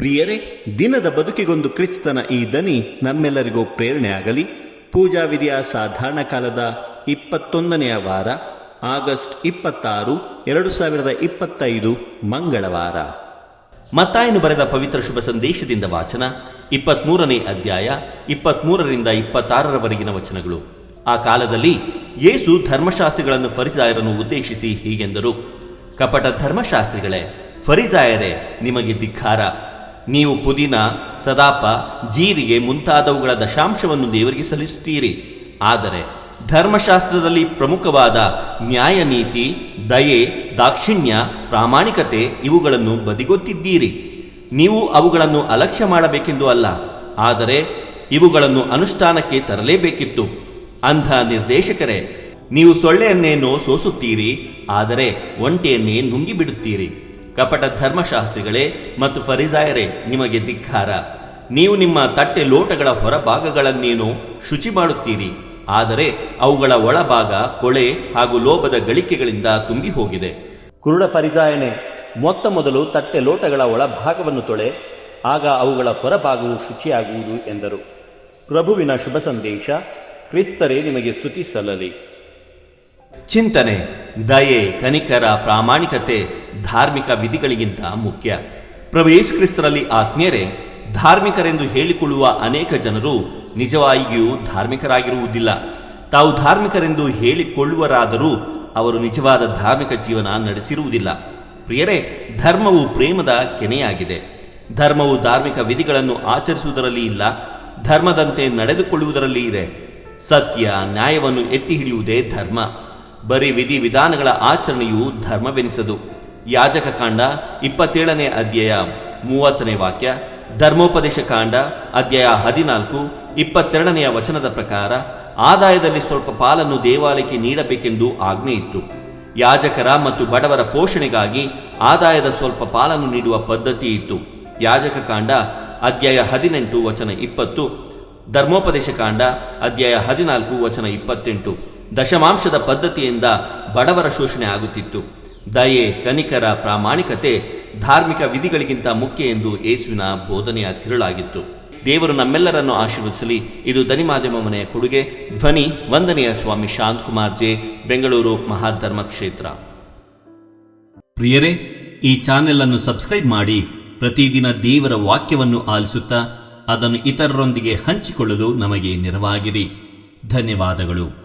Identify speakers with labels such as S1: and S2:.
S1: ಪ್ರಿಯರೇ, ದಿನದ ಬದುಕಿಗೊಂದು ಕ್ರಿಸ್ತನ ಈ ದನಿ ನಮ್ಮೆಲ್ಲರಿಗೂ ಪ್ರೇರಣೆ ಆಗಲಿ. ಪೂಜಾ ವಿಧಿಯ ಸಾಧಾರಣ ಕಾಲದ 21ನೆಯ ವಾರ, ಆಗಸ್ಟ್ 26, 2025 ಮಂಗಳವಾರ.
S2: ಮತ್ತಾಯನು ಬರೆದ ಪವಿತ್ರ ಶುಭ ಸಂದೇಶದಿಂದ ವಾಚನ 23ನೇ ಅಧ್ಯಾಯ 23ರಿಂದ 26ರವರೆಗಿನ ವಚನಗಳು. ಆ ಕಾಲದಲ್ಲಿ ಯೇಸು ಧರ್ಮಶಾಸ್ತ್ರಿಗಳನ್ನು ಫರಿಸಾಯರನ್ನು ಉದ್ದೇಶಿಸಿ ಹೀಗೆಂದರು: ಕಪಟ ಧರ್ಮಶಾಸ್ತ್ರಿಗಳೇ, ಫರಿಸಾಯರೇ, ನಿಮಗೆ ಧಿಕ್ಕಾರ! ನೀವು ಪುದೀನ, ಸದಾಪ, ಜೀರಿಗೆ ಮುಂತಾದವುಗಳ ದಶಾಂಶವನ್ನು ದೇವರಿಗೆ ಸಲ್ಲಿಸುತ್ತೀರಿ. ಆದರೆ ಧರ್ಮಶಾಸ್ತ್ರದಲ್ಲಿ ಪ್ರಮುಖವಾದ ನ್ಯಾಯ, ನೀತಿ, ದಯೆ, ದಾಕ್ಷಿಣ್ಯ, ಪ್ರಾಮಾಣಿಕತೆ ಇವುಗಳನ್ನು ಬದಿಗೊತ್ತಿದ್ದೀರಿ. ನೀವು ಅವುಗಳನ್ನು ಅಲಕ್ಷ್ಯ ಮಾಡಬೇಕೆಂದು ಅಲ್ಲ, ಆದರೆ ಇವುಗಳನ್ನು ಅನುಷ್ಠಾನಕ್ಕೆ ತರಲೇಬೇಕಿತ್ತು. ಅಂಧ ನಿರ್ದೇಶಕರೇ, ನೀವು ಸೊಳ್ಳೆಯನ್ನೇನೋ ಸೋಸುತ್ತೀರಿ, ಆದರೆ ಒಂಟೆಯನ್ನೇ ನುಂಗಿಬಿಡುತ್ತೀರಿ. ಕಪಟ ಧರ್ಮಶಾಸ್ತ್ರಿಗಳೇ ಮತ್ತು ಫರಿಸಾಯರೇ, ನಿಮಗೆ ಧಿಕ್ಕಾರ! ನೀವು ನಿಮ್ಮ ತಟ್ಟೆ ಲೋಟಗಳ ಹೊರಭಾಗಗಳನ್ನೇನೋ ಶುಚಿ ಮಾಡುತ್ತೀರಿ, ಆದರೆ ಅವುಗಳ ಒಳಭಾಗ ಕೊಳೆ ಹಾಗೂ ಲೋಭದ ಗಳಿಕೆಗಳಿಂದ ತುಂಬಿ ಹೋಗಿದೆ.
S1: ಕುರುಡ ಫರಿಸಾಯನೇ, ಮೊದಲು ತಟ್ಟೆ ಲೋಟಗಳ ಒಳಭಾಗವನ್ನು ತೊಳೆ, ಆಗ ಅವುಗಳ ಹೊರಭಾಗವು ಶುಚಿಯಾಗುವುದು ಎಂದರು. ಪ್ರಭುವಿನ ಶುಭ ಸಂದೇಶ. ಕ್ರಿಸ್ತರೇ ನಿಮಗೆ ಸ್ತುತಿ ಸಲ್ಲಲಿ.
S2: ಚಿಂತನೆ: ದಯೆ, ಕನಿಕರ, ಪ್ರಾಮಾಣಿಕತೆ ಧಾರ್ಮಿಕ ವಿಧಿಗಳಿಗಿಂತ ಮುಖ್ಯ. ಪ್ರಭು ಯೇಸು ಕ್ರಿಸ್ತರಲ್ಲಿ ಆತ್ಮೀಯರೇ, ಧಾರ್ಮಿಕರೆಂದು ಹೇಳಿಕೊಳ್ಳುವ ಅನೇಕ ಜನರು ನಿಜವಾಗಿಯೂ ಧಾರ್ಮಿಕರಾಗಿರುವುದಿಲ್ಲ. ತಾವು ಧಾರ್ಮಿಕರೆಂದು ಹೇಳಿಕೊಳ್ಳುವರಾದರೂ ಅವರು ನಿಜವಾದ ಧಾರ್ಮಿಕ ಜೀವನ ನಡೆಸಿರುವುದಿಲ್ಲ. ಪ್ರಿಯರೇ, ಧರ್ಮವು ಪ್ರೇಮದ ಕೆನೆಯಾಗಿದೆ. ಧರ್ಮವು ಧಾರ್ಮಿಕ ವಿಧಿಗಳನ್ನು ಆಚರಿಸುವುದರಲ್ಲಿ ಇಲ್ಲ, ಧರ್ಮದಂತೆ ನಡೆದುಕೊಳ್ಳುವುದರಲ್ಲಿ ಇದೆ. ಸತ್ಯ, ನ್ಯಾಯವನ್ನು ಎತ್ತಿ ಹಿಡಿಯುವುದೇ ಧರ್ಮ. ಬರೀ ವಿಧಿವಿಧಾನಗಳ ಆಚರಣೆಯು ಧರ್ಮವೆನಿಸದು. ಯಾಜಕ ಕಾಂಡ 27ನೇ ಅಧ್ಯಾಯ 30ನೇ ವಾಕ್ಯ, ಧರ್ಮೋಪದೇಶ ಕಾಂಡ ಅಧ್ಯಾಯ 14 22ನೇ ವಚನದ ಪ್ರಕಾರ ಆದಾಯದಲ್ಲಿ ಸ್ವಲ್ಪ ಪಾಲನ್ನು ದೇವಾಲಯಕ್ಕೆ ನೀಡಬೇಕೆಂದು ಆಜ್ಞೆ ಇತ್ತು. ಯಾಜಕರ ಮತ್ತು ಬಡವರ ಪೋಷಣೆಗಾಗಿ ಆದಾಯದ ಸ್ವಲ್ಪ ಪಾಲನ್ನು ನೀಡುವ ಪದ್ಧತಿ ಇತ್ತು. ಯಾಜಕ ಕಾಂಡ ಅಧ್ಯಾಯ 18 ವಚನ 20, ಧರ್ಮೋಪದೇಶ ಕಾಂಡ ಅಧ್ಯಾಯ 14 ವಚನ 28. ದಶಮಾಂಶದ ಪದ್ಧತಿಯಿಂದ ಬಡವರ ಶೋಷಣೆ ಆಗುತ್ತಿತ್ತು. ದಯೆ, ಕನಿಕರ, ಪ್ರಾಮಾಣಿಕತೆ ಧಾರ್ಮಿಕ ವಿಧಿಗಳಿಗಿಂತ ಮುಖ್ಯ ಎಂದು ಯೇಸುವಿನ ಬೋಧನೆಯ ತಿರುಳಾಗಿತ್ತು. ದೇವರು ನಮ್ಮೆಲ್ಲರನ್ನು ಆಶೀರ್ವದಿಸಲಿ. ಇದು ದನಿ ಮಾಧ್ಯಮ ಮನೆಯ ಕೊಡುಗೆ. ಧ್ವನಿ ವಂದನೆಯ ಸ್ವಾಮಿ ಶಾಂತಕುಮಾರ್ ಜೆ, ಬೆಂಗಳೂರು ಮಹಾಧರ್ಮ ಕ್ಷೇತ್ರ. ಪ್ರಿಯರೇ, ಈ ಚಾನೆಲ್ ಅನ್ನು ಸಬ್ಸ್ಕ್ರೈಬ್ ಮಾಡಿ ಪ್ರತಿದಿನ ದೇವರ ವಾಕ್ಯವನ್ನು ಆಲಿಸುತ್ತಾ ಅದನ್ನು ಇತರರೊಂದಿಗೆ ಹಂಚಿಕೊಳ್ಳಲು ನಮಗೆ ನೆರವಾಗಿರಿ. ಧನ್ಯವಾದಗಳು.